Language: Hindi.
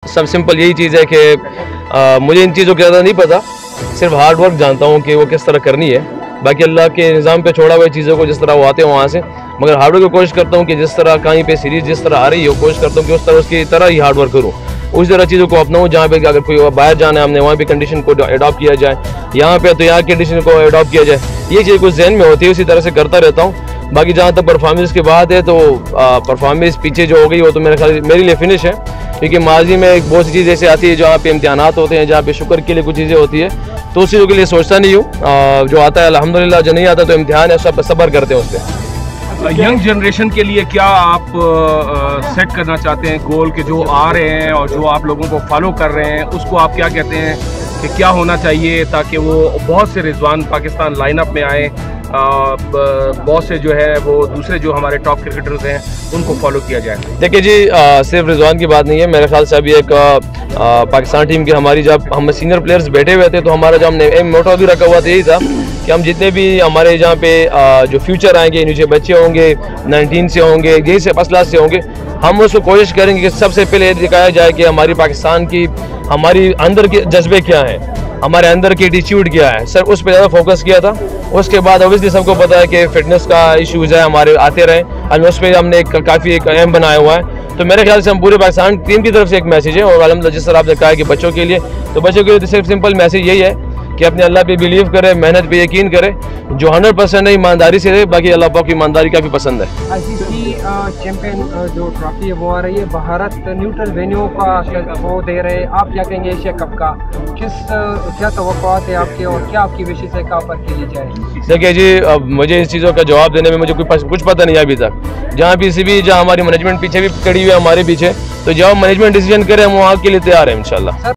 सब सिंपल यही चीज़ है कि मुझे इन चीज़ों का ज़्यादा नहीं पता, सिर्फ हार्ड वर्क जानता हूँ कि वो किस तरह करनी है। बाकी अल्लाह के निज़ाम पे छोड़ा हुआ चीज़ों को जिस तरह वो आते हैं वहाँ से, मगर हार्ड वर्क की कोशिश करता हूँ कि जिस तरह कहीं पे सीरीज़ जिस तरह आ रही है कोशिश करता हूँ कि उस तरह उसकी तरह ही हार्ड वर्क करूँ, उस तरह चीज़ों को अपनाऊँ। जहाँ पे अगर कोई बाहर जाना है हमने वहाँ पे कंडीशन को अडॉप्ट किया जाए, यहाँ पे तो यहाँ कंडीशन को अडॉप्ट किया जाए, ये चीज़ कुछ जहन में होती है, उसी तरह से करता रहता हूँ। बाकी जहाँ तक परफॉर्मेंस की बात है तो परफॉर्मेंस पीछे जो हो गई वो तो मेरे ख्याल मेरे लिए फिनिश है, क्योंकि माजी में एक बहुत सी चीज़ ऐसी आती है जहाँ पे इम्तिहानात होते हैं, जहाँ पे शुक्र के लिए कुछ चीज़ें होती है, तो उस चीज़ों के लिए सोचता नहीं हूँ। जो आता है अल्हम्दुलिल्लाह, जो नहीं आता तो इम्तिहान है, सब सब्र करते हैं उस पर। यंग जनरेशन के लिए क्या आप सेट करना चाहते हैं गोल के जो आ रहे हैं और जो आप लोगों को फॉलो कर रहे हैं, उसको आप क्या कहते हैं कि क्या होना चाहिए ताकि वो बहुत से रिजवान पाकिस्तान लाइनअप में आए, बहुत से जो है वो दूसरे जो हमारे टॉप क्रिकेटर्स हैं उनको फॉलो किया जाए? देखिए जी, सिर्फ रिजवान की बात नहीं है, मेरे ख्याल से अभी एक पाकिस्तान टीम की हमारी जब हम सीनियर प्लेयर्स बैठे हुए थे तो हमारा जो हमने एक मोटो भी रखा हुआ था यही था कि हम जितने भी हमारे जहाँ पे जो फ्यूचर आएंगे, नीचे बच्चे होंगे 19 से होंगे, यही से फर्स्ट क्लास से होंगे, हम उसको कोशिश करेंगे कि सबसे पहले ये दिखाया जाए कि हमारी पाकिस्तान की हमारी अंदर के जज्बे क्या हैं, हमारे अंदर की एटीट्यूड क्या है, सर उस पर ज़्यादा फोकस किया था। उसके बाद ऑब्वियसली सबको पता है कि फिटनेस का इश्यूज़ है हमारे आते रहे, और उस पर हमने काफ़ी एक एम बनाया हुआ है। तो मेरे ख्याल से हम पूरे पाकिस्तान टीम की तरफ से एक मैसेज है, और अल्हम्दुलिल्लाह जिस तरह आपने कहा कि बच्चों के लिए, तो बच्चों के लिए सिर्फ सिंपल मैसेज यही है कि अपने अल्लाह पे बिलीव करें, मेहनत पे यकीन करें, जो 100% है ईमानदारी से रहे। बाकी अल्लाह पाक की ईमानदारी काफ़ी पसंद है। आईसीसी चैंपियन जो ट्रॉफी है वो आ रही है, भारत न्यूट्रल वेन्यू का वो दे रहे हैं, आप क्या कहेंगे एशिया कप का क्या तवक्कुआत है आपके और क्या आपकी विशेष है कहाँ पर खेली जाए? देखिए जी, अब मुझे इस चीज़ों का जवाब देने में मुझे कुछ पता नहीं है अभी तक। जहाँ जहाँ हमारी मैनेजमेंट पीछे भी खड़ी हुई है हमारे पीछे, तो जब मैनेजमेंट डिसीजन करे हम वहाँ के लिए तैयार हैं इंशाल्लाह।